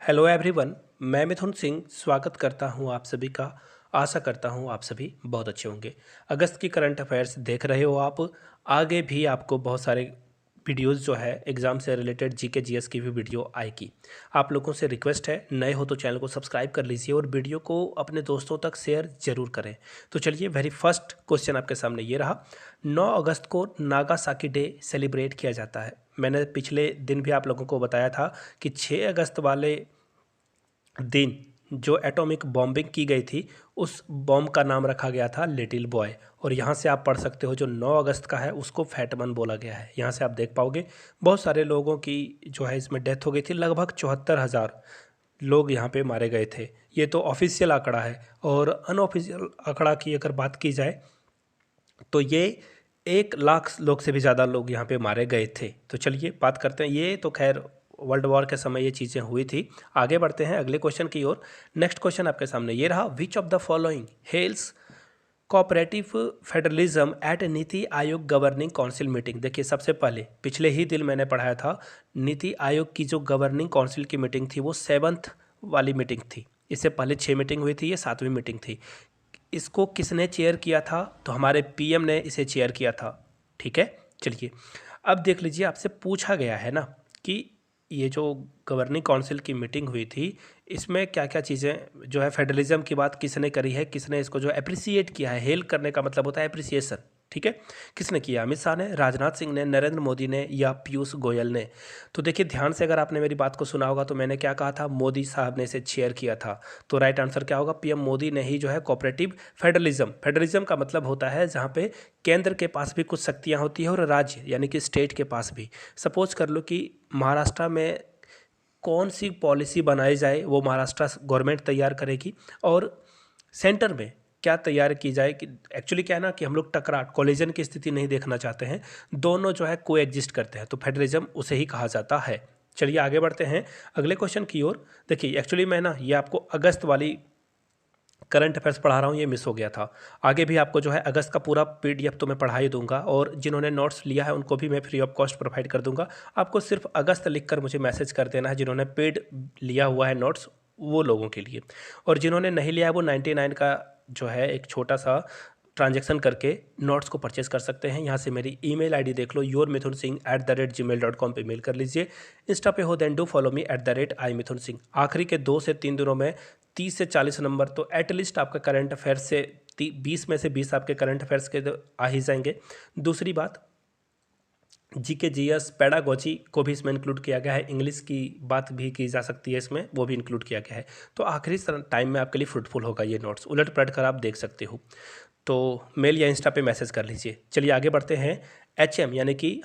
Hello everyone, मैं मिथुन सिंह स्वागत करता हूं आप सभी का। आशा करता हूं आप सभी बहुत अच्छे होंगे। अगस्त की करंट अफेयर्स देख रहे हो आप। आगे भी आपको बहुत सारे वीडियोस जो है एग्ज़ाम से रिलेटेड जीके जीएस की भी वीडियो आएगी। आप लोगों से रिक्वेस्ट है, नए हो तो चैनल को सब्सक्राइब कर लीजिए और वीडियो को अपने दोस्तों तक शेयर जरूर करें। तो चलिए, वेरी फर्स्ट क्वेश्चन आपके सामने ये रहा। 9 अगस्त को नागासाकी डे सेलिब्रेट किया जाता है। मैंने पिछले दिन भी आप लोगों को बताया था कि 6 अगस्त वाले दिन जो एटॉमिक बॉम्बिंग की गई थी, उस बॉम्ब का नाम रखा गया था लिटिल बॉय। और यहाँ से आप पढ़ सकते हो, जो 9 अगस्त का है उसको फैटमन बोला गया है। यहाँ से आप देख पाओगे बहुत सारे लोगों की जो है इसमें डेथ हो गई थी। लगभग 74,000 लोग यहाँ पे मारे गए थे। ये तो ऑफिशियल आंकड़ा है। और अनऑफिशियल आंकड़ा की अगर बात की जाए तो ये 1 लाख लोग से भी ज़्यादा लोग यहाँ पे मारे गए थे। तो चलिए बात करते हैं। ये तो खैर वर्ल्ड वॉर के समय ये चीज़ें हुई थी। आगे बढ़ते हैं अगले क्वेश्चन की ओर। नेक्स्ट क्वेश्चन आपके सामने ये रहा। Which of the following hails cooperative federalism at NITI Aayog governing council meeting. देखिए, सबसे पहले पिछले ही दिन मैंने पढ़ाया था, नीति आयोग की जो गवर्निंग काउंसिल की मीटिंग थी वो 7th वाली मीटिंग थी। इससे पहले 6 मीटिंग हुई थी, ये 7वीं मीटिंग थी। इसको किसने चेयर किया था? तो हमारे पीएम ने इसे चेयर किया था। ठीक है, चलिए अब देख लीजिए, आपसे पूछा गया है ना कि ये जो गवर्निंग काउंसिल की मीटिंग हुई थी, इसमें क्या क्या चीज़ें जो है फेडरलिज्म की बात किसने करी है, किसने इसको जो अप्रिसिएट किया है। हेल करने का मतलब होता है अप्रिसिएशन। ठीक है, किसने किया? अमित शाह ने, राजनाथ सिंह ने, नरेंद्र मोदी ने या पीयूष गोयल ने? तो देखिए, ध्यान से अगर आपने मेरी बात को सुना होगा तो मैंने क्या कहा था, मोदी साहब ने इसे चेयर किया था। तो राइट आंसर क्या होगा? पीएम मोदी ने ही जो है कोऑपरेटिव फेडरलिज्म। फेडरलिज्म का मतलब होता है जहाँ पे केंद्र के पास भी कुछ शक्तियाँ होती है और राज्य यानी कि स्टेट के पास भी। सपोज कर लो कि महाराष्ट्र में कौन सी पॉलिसी बनाई जाए वो महाराष्ट्र गवर्नमेंट तैयार करेगी, और सेंटर में क्या तैयार की जाए। कि एक्चुअली क्या है ना कि हम लोग टकराव कॉलिजन की स्थिति नहीं देखना चाहते हैं, दोनों जो है को एग्जिस्ट करते हैं। तो फेडरलिज्म उसे ही कहा जाता है। चलिए आगे बढ़ते हैं अगले क्वेश्चन की ओर। देखिए, एक्चुअली मैं ना ये आपको अगस्त वाली करंट अफेयर्स पढ़ा रहा हूँ, ये मिस हो गया था। आगे भी आपको जो है अगस्त का पूरा पीडीएफ तो मैं पढ़ा ही दूंगा, और जिन्होंने नोट्स लिया है उनको भी मैं फ्री ऑफ कॉस्ट प्रोवाइड कर दूंगा। आपको सिर्फ अगस्त लिखकर मुझे मैसेज कर देना है, जिन्होंने पेड लिया हुआ है नोट्स वो लोगों के लिए। और जिन्होंने नहीं लिया है वो 99 का जो है एक छोटा सा ट्रांजैक्शन करके नोट्स को परचेज कर सकते हैं। यहाँ से मेरी ईमेल आईडी देख लो, yourmithunsingh@gmail.com पे मेल कर लीजिए। इंस्टा पे हो then do follow me @iMithunSingh। आखिरी के 2 से 3 दिनों में 30 से 40 नंबर तो एटलीस्ट आपका करंट अफेयर्स से 20 में से 20 आपके करंट अफेयर्स के तो आ ही जाएंगे। दूसरी बात, जीके जीएस पेडागोजी को भी इसमें इंक्लूड किया गया है। इंग्लिश की बात भी की जा सकती है इसमें, वो भी इंक्लूड किया गया है। तो आखिरी टाइम में आपके लिए फ्रूटफुल होगा ये नोट्स, उलट पलट कर आप देख सकते हो। तो मेल या इंस्टा पे मैसेज कर लीजिए। चलिए आगे बढ़ते हैं। एचएम यानी कि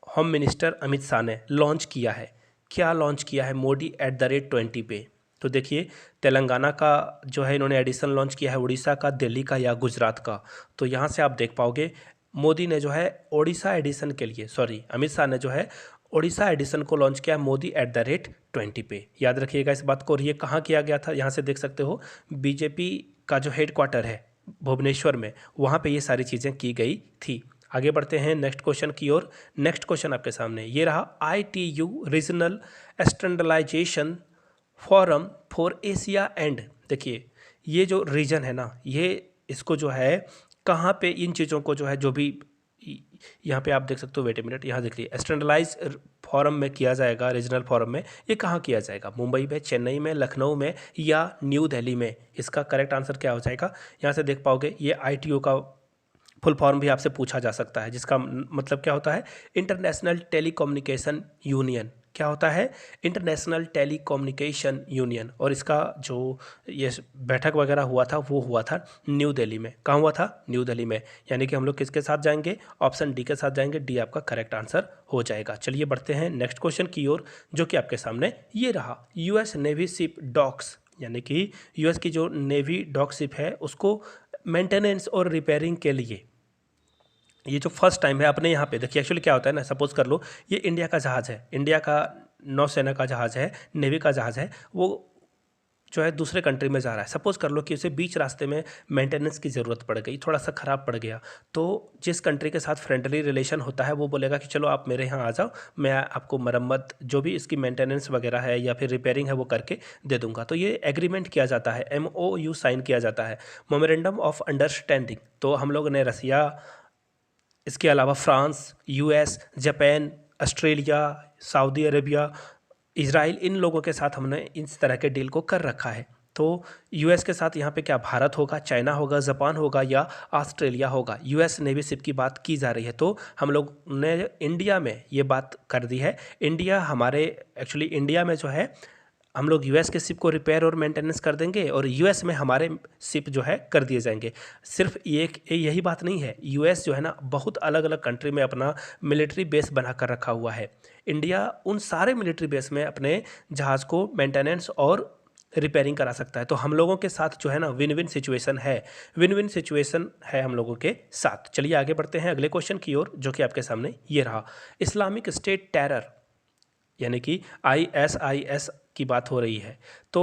होम मिनिस्टर अमित शाह ने लॉन्च किया है। क्या लॉन्च किया है? मोदी @20 पे। तो देखिए, तेलंगाना का जो है इन्होंने एडिशन लॉन्च किया है, उड़ीसा का, दिल्ली का या गुजरात का। तो यहाँ से आप देख पाओगे मोदी ने जो है ओडिशा एडिशन के लिए, सॉरी अमित शाह ने जो है ओडिशा एडिशन को लॉन्च किया मोदी @20 पे। याद रखिएगा इस बात को। और ये कहाँ किया गया था? यहाँ से देख सकते हो, बीजेपी का जो हेड क्वार्टर है भुवनेश्वर में, वहाँ पे ये सारी चीज़ें की गई थी। आगे बढ़ते हैं नेक्स्ट क्वेश्चन की ओर। नेक्स्ट क्वेश्चन आपके सामने ये रहा। ITU regional standardisation forum for Asia and. देखिए, ये जो रीजन है ना, ये इसको जो है कहाँ पे इन चीज़ों को जो है जो भी यहाँ पे आप देख सकते हो, वेट ए मिनट, यहाँ देख लीजिए, स्टैंडर्डाइज फॉरम में किया जाएगा, रीजनल फॉरम में। ये कहाँ किया जाएगा? मुंबई में, चेन्नई में, लखनऊ में या न्यू दिल्ली में? इसका करेक्ट आंसर क्या हो जाएगा? यहाँ से देख पाओगे, ये ITU का फुल फॉर्म भी आपसे पूछा जा सकता है, जिसका मतलब क्या होता है? International telecommunication union. क्या होता है? International telecommunication union. और इसका जो ये बैठक वगैरह हुआ था वो हुआ था न्यू दिल्ली में। कहाँ हुआ था? न्यू दिल्ली में। यानी कि हम लोग किसके साथ जाएंगे? ऑप्शन डी के साथ जाएंगे। डी आपका करेक्ट आंसर हो जाएगा। चलिए बढ़ते हैं नेक्स्ट क्वेश्चन की ओर, जो कि आपके सामने ये रहा। US नेवी शिप डॉक्स यानी कि US की जो नेवी डॉक शिप है उसको मेंटेनेंस और रिपेयरिंग के लिए ये जो फर्स्ट टाइम है अपने यहाँ पे। देखिए, एक्चुअली क्या होता है ना, सपोज कर लो ये इंडिया का जहाज़ है, इंडिया का नौसेना का जहाज़ है, नेवी का जहाज़ है, वो जो है दूसरे कंट्री में जा रहा है, सपोज़ कर लो कि उसे बीच रास्ते में मेंटेनेंस की ज़रूरत पड़ गई, थोड़ा सा ख़राब पड़ गया, तो जिस कंट्री के साथ फ्रेंडली रिलेशन होता है वो बोलेगा कि चलो आप मेरे यहाँ आ जाओ, मैं आपको मरम्मत जो भी इसकी मेंटेनेंस वगैरह है या फिर रिपेयरिंग है वो करके दे दूंगा। तो ये एग्रीमेंट किया जाता है, MOU साइन किया जाता है, मेमोरेंडम ऑफ अंडरस्टैंडिंग। तो हम लोग ने रसिया, इसके अलावा France, US, Japan, Australia, Saudi Arabia, Israel, इन लोगों के साथ हमने इस तरह के डील को कर रखा है। तो US के साथ यहाँ पे क्या भारत होगा, चाइना होगा, जापान होगा या ऑस्ट्रेलिया होगा, US नेवी शिप की बात की जा रही है। तो हम लोग ने इंडिया में ये बात कर दी है। इंडिया हमारे एक्चुअली इंडिया में जो है हम लोग US के शिप को रिपेयर और मेंटेनेंस कर देंगे और US में हमारे शिप जो है कर दिए जाएंगे। सिर्फ यही बात नहीं है, US जो है ना बहुत अलग अलग कंट्री में अपना मिलिट्री बेस बना कर रखा हुआ है। इंडिया उन सारे मिलिट्री बेस में अपने जहाज़ को मेंटेनेंस और रिपेयरिंग करा सकता है। तो हम लोगों के साथ जो है ना विन विन सिचुएशन है, विन विन सिचुएशन है हम लोगों के साथ। चलिए आगे बढ़ते हैं अगले क्वेश्चन की ओर, जो कि आपके सामने ये रहा। इस्लामिक स्टेट टेरर यानी कि ISIS की बात हो रही है। तो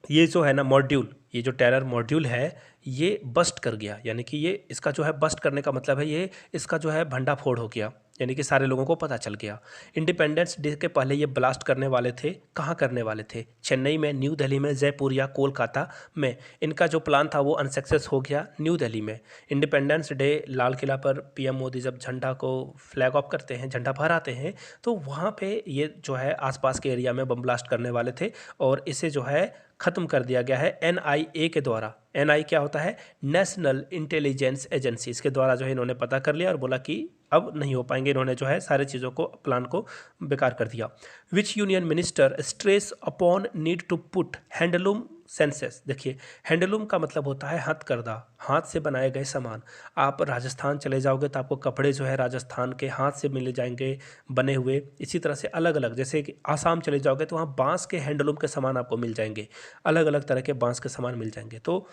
ये जो है ना मॉड्यूल, ये जो टेरर मॉड्यूल है ये बस्ट कर गया, यानी कि ये इसका जो है बस्ट करने का मतलब है ये इसका जो है भंडाफोड़ हो गया, यानी कि सारे लोगों को पता चल गया। इंडिपेंडेंस डे के पहले ये ब्लास्ट करने वाले थे, कहाँ करने वाले थे, चेन्नई में, न्यू दिल्ली में, जयपुर या कोलकाता में। इनका जो प्लान था वो अनसक्सेस हो गया न्यू दिल्ली में। इंडिपेंडेंस डे लाल किला पर PM मोदी जब झंडा को फ्लैग ऑफ करते हैं, झंडा फहराते हैं, तो वहाँ पे ये जो है आसपास के एरिया में बम ब्लास्ट करने वाले थे और इसे जो है ख़त्म कर दिया गया है NIA के द्वारा। NI क्या होता है, नेशनल इंटेलिजेंस एजेंसी, इसके द्वारा जो है इन्होंने पता कर लिया और बोला कि अब नहीं हो पाएंगे। इन्होंने जो है सारी चीज़ों को, प्लान को बेकार कर दिया। Which union minister stress upon need to put handloom census. देखिए हैंडलूम का मतलब होता है हथकरघा, हाथ से बनाए गए सामान। आप राजस्थान चले जाओगे तो आपको कपड़े जो है राजस्थान के हाथ से मिल जाएंगे बने हुए। इसी तरह से अलग अलग, जैसे कि आसाम चले जाओगे तो वहाँ बांस के हैंडलूम के सामान आपको मिल जाएंगे, अलग अलग तरह के बांस के सामान मिल जाएंगे। तो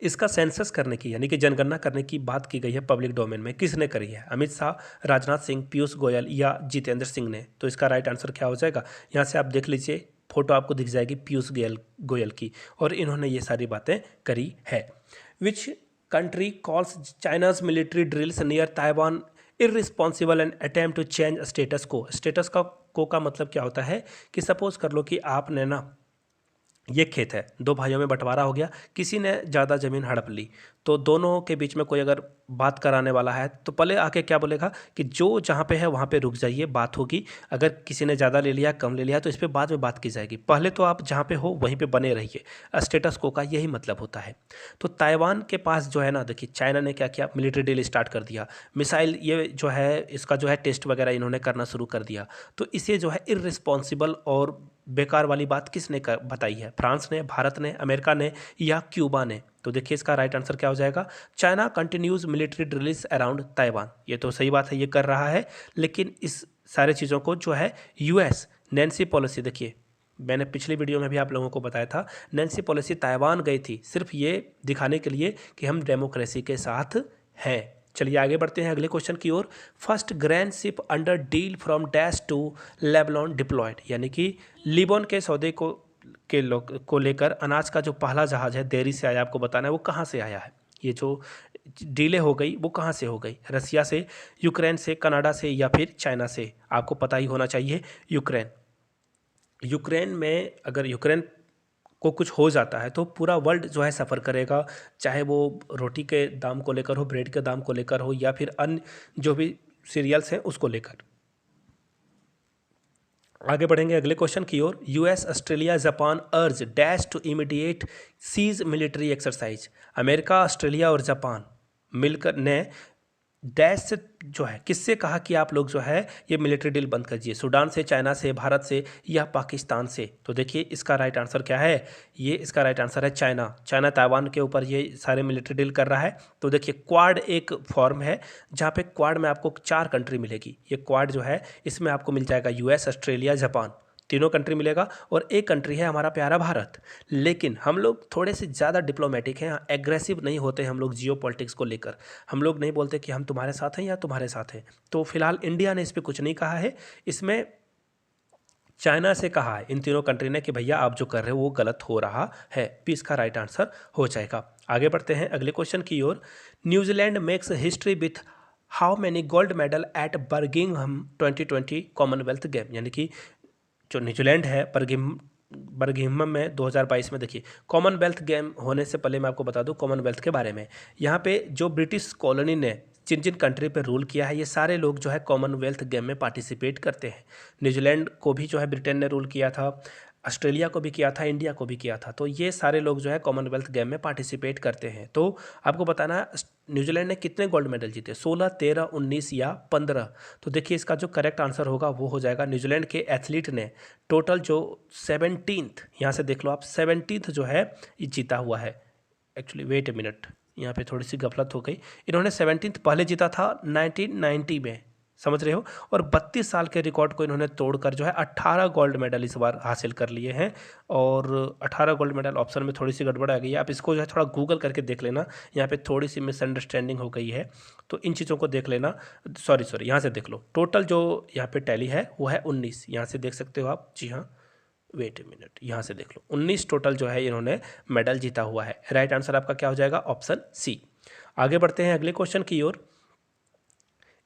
इसका सेंसस करने की यानी कि जनगणना करने की बात की गई है पब्लिक डोमेन में। किसने करी है, अमित शाह, राजनाथ सिंह, पीयूष गोयल या जितेंद्र सिंह ने। तो इसका राइट आंसर क्या हो जाएगा, यहाँ से आप देख लीजिए, फोटो आपको दिख जाएगी पीयूष गोयल की, और इन्होंने ये सारी बातें करी है। Which country calls China's military drills near Taiwan irresponsible and attempt to change status quo. Status का मतलब क्या होता है कि सपोज कर लो कि आपने ना, ये खेत है, दो भाइयों में बंटवारा हो गया, किसी ने ज़्यादा ज़मीन हड़प ली, तो दोनों के बीच में कोई अगर बात कराने वाला है तो पहले आके क्या बोलेगा कि जो जहाँ पे है वहाँ पे रुक जाइए, बात होगी। अगर किसी ने ज़्यादा ले लिया, कम ले लिया, तो इस पर बाद में बात की जाएगी, पहले तो आप जहाँ पे हो वहीं पे बने रहिए। स्टेटस को का यही मतलब होता है। तो ताइवान के पास जो है ना, देखिए चाइना ने क्या किया, मिलिट्री डील स्टार्ट कर दिया, मिसाइल ये जो है इसका जो है टेस्ट वगैरह इन्होंने करना शुरू कर दिया। तो इसे जो है इररिस्पॉन्सिबल और बेकार वाली बात किसने बताई है, फ्रांस ने, भारत ने, अमेरिका ने या क्यूबा ने। तो देखिए इसका राइट आंसर क्या हो जाएगा, China continues military drills around Taiwan. ये तो सही बात है, ये कर रहा है, लेकिन इस सारे चीज़ों को जो है US नैन्सी पॉलिसी, देखिए मैंने पिछली वीडियो में भी आप लोगों को बताया था, नैन्सी पॉलिसी ताइवान गई थी सिर्फ ये दिखाने के लिए कि हम डेमोक्रेसी के साथ हैं। चलिए आगे बढ़ते हैं अगले क्वेश्चन की ओर। First grand ship under deal from dash to Lebanon deployed, यानी कि लिबोन के सौदे को लेकर अनाज का जो पहला जहाज है, देरी से आया, आपको बताना है वो कहाँ से आया है। ये जो डीले हो गई वो कहाँ से हो गई, रसिया से, यूक्रेन से, कनाडा से या फिर चाइना से। आपको पता ही होना चाहिए यूक्रेन। यूक्रेन में अगर यूक्रेन को कुछ हो जाता है तो पूरा वर्ल्ड जो है सफ़र करेगा, चाहे वो रोटी के दाम को लेकर हो, ब्रेड के दाम को लेकर हो, या फिर अन्य जो भी सीरियल्स हैं उसको लेकर। आगे बढ़ेंगे अगले क्वेश्चन की ओर। US, Australia, Japan urge dash to immediate cease military exercise. America, Australia और जापान मिलकर ने डैश से जो है किससे कहा कि आप लोग जो है ये मिलिट्री डील बंद कीजिए, सूडान से, चाइना से, भारत से या पाकिस्तान से। तो देखिए इसका राइट आंसर क्या है, ये इसका राइट आंसर है चाइना। चाइना ताइवान के ऊपर ये सारे मिलिट्री डील कर रहा है। तो देखिए क्वाड एक फॉर्म है जहाँ पे क्वाड में आपको 4 कंट्री मिलेगी। ये क्वाड जो है इसमें आपको मिल जाएगा US, ऑस्ट्रेलिया, जापान, तीनों कंट्री मिलेगा, और एक कंट्री है हमारा प्यारा भारत। लेकिन हम लोग थोड़े से ज़्यादा डिप्लोमेटिक हैं, एग्रेसिव नहीं होते हम लोग जियो पॉलिटिक्स को लेकर। हम लोग नहीं बोलते कि हम तुम्हारे साथ हैं या तुम्हारे साथ हैं। तो फिलहाल इंडिया ने इस पर कुछ नहीं कहा है। इसमें चाइना से कहा है इन तीनों कंट्री ने कि भैया आप जो कर रहे हो वो गलत हो रहा है। पी इसका राइट आंसर हो जाएगा। आगे बढ़ते हैं अगले क्वेश्चन की ओर। New Zealand makes history with how many gold medal at Birmingham 2020 Commonwealth game, यानी कि जो न्यूजीलैंड है बर्मिंघम में 2022 में, देखिए कॉमनवेल्थ गेम होने से पहले मैं आपको बता दूं कॉमनवेल्थ के बारे में। यहाँ पे जो ब्रिटिश कॉलोनी ने जिन जिन कंट्री पे रूल किया है ये सारे लोग जो है कॉमनवेल्थ गेम में पार्टिसिपेट करते हैं। न्यूजीलैंड को भी जो है ब्रिटेन ने रूल किया था, ऑस्ट्रेलिया को भी किया था, इंडिया को भी किया था। तो ये सारे लोग जो है कॉमनवेल्थ गेम में पार्टिसिपेट करते हैं। तो आपको बताना है न्यूजीलैंड ने कितने गोल्ड मेडल जीते, 16, 13, 19 या 15। तो देखिए इसका जो करेक्ट आंसर होगा वो हो जाएगा न्यूजीलैंड के एथलीट ने टोटल जो 17th, यहाँ से देख लो आप 17th जो है ये जीता हुआ है। एक्चुअली वेट ए मिनट, यहाँ पे थोड़ी सी गफलत हो गई। इन्होंने 17th पहले जीता था 1990 में, समझ रहे हो। और 32 साल के रिकॉर्ड को इन्होंने तोड़कर जो है 18 गोल्ड मेडल इस बार हासिल कर लिए हैं। और 18 गोल्ड मेडल ऑप्शन में थोड़ी सी गड़बड़ आ गई है, आप इसको जो है थोड़ा गूगल करके देख लेना, यहाँ पे थोड़ी सी मिसअंडरस्टैंडिंग हो गई है, तो इन चीज़ों को देख लेना। सॉरी यहाँ से देख लो, टोटल जो यहाँ पे टैली है वो है 19, यहाँ से देख सकते हो आप। जी हाँ, वेट ए मिनट, यहाँ से देख लो 19 टोटल जो है इन्होंने मेडल जीता हुआ है। राइट आंसर आपका क्या हो जाएगा, ऑप्शन सी। आगे बढ़ते हैं अगले क्वेश्चन की ओर।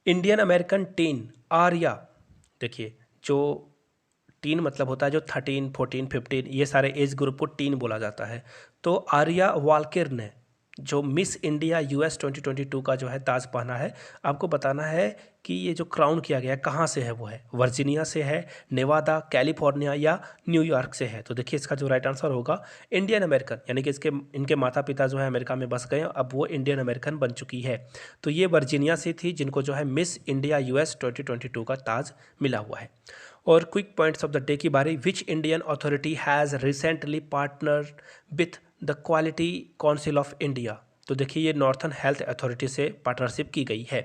इंडियन अमेरिकन टीन आर्या, देखिए जो टीन मतलब होता है जो 13, 14, 15 ये सारे एज ग्रुप को टीन बोला जाता है। तो आर्या वालकिर ने जो मिस इंडिया यूएस 2022 का जो है ताज पहना है, आपको बताना है कि ये जो क्राउन किया गया है कहाँ से है, वो है वर्जीनिया से है, नेवादा, कैलिफोर्निया या न्यूयॉर्क से है। तो देखिए इसका जो राइट आंसर होगा इंडियन अमेरिकन, यानी कि इनके माता पिता जो है अमेरिका में बस गए, अब वो इंडियन अमेरिकन बन चुकी है। तो ये वर्जीनिया से थी जिनको जो है मिस इंडिया यूएस 2022 का ताज मिला हुआ है। और quick points of the day की बारी। Which Indian authority has recently partner with the quality council of India, तो देखिए ये नॉर्थन हेल्थ अथॉरिटी से पार्टनरशिप की गई है।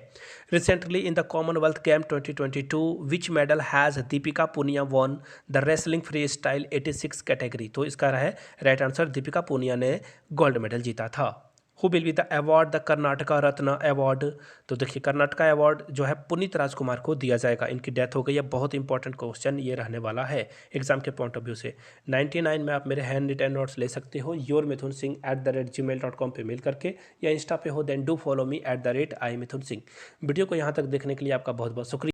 Recently in the Commonwealth game 2022 which medal has Deepika Punia won the wrestling free style 86 category, तो इसका है राइट आंसर दीपिका पुनिया ने गोल्ड मेडल जीता था। Who will be the award the Karnataka Ratna award, तो देखिए कर्नाटका अवार्ड जो है पुनीत राजकुमार को दिया जाएगा, इनकी डेथ हो गई है। बहुत इंपॉर्टेंट क्वेश्चन ये रहने वाला है एग्जाम के पॉइंट ऑफ व्यू से। 99 में आप मेरे हैंड रिटन नोट्स ले सकते हो yourmithunsingh@gmail.com पे मेल करके, या इंस्टा पे हो then do follow me @i Mithun Singh. Video को यहाँ तक देखने के लिए आपका बहुत बहुत शुक्रिया।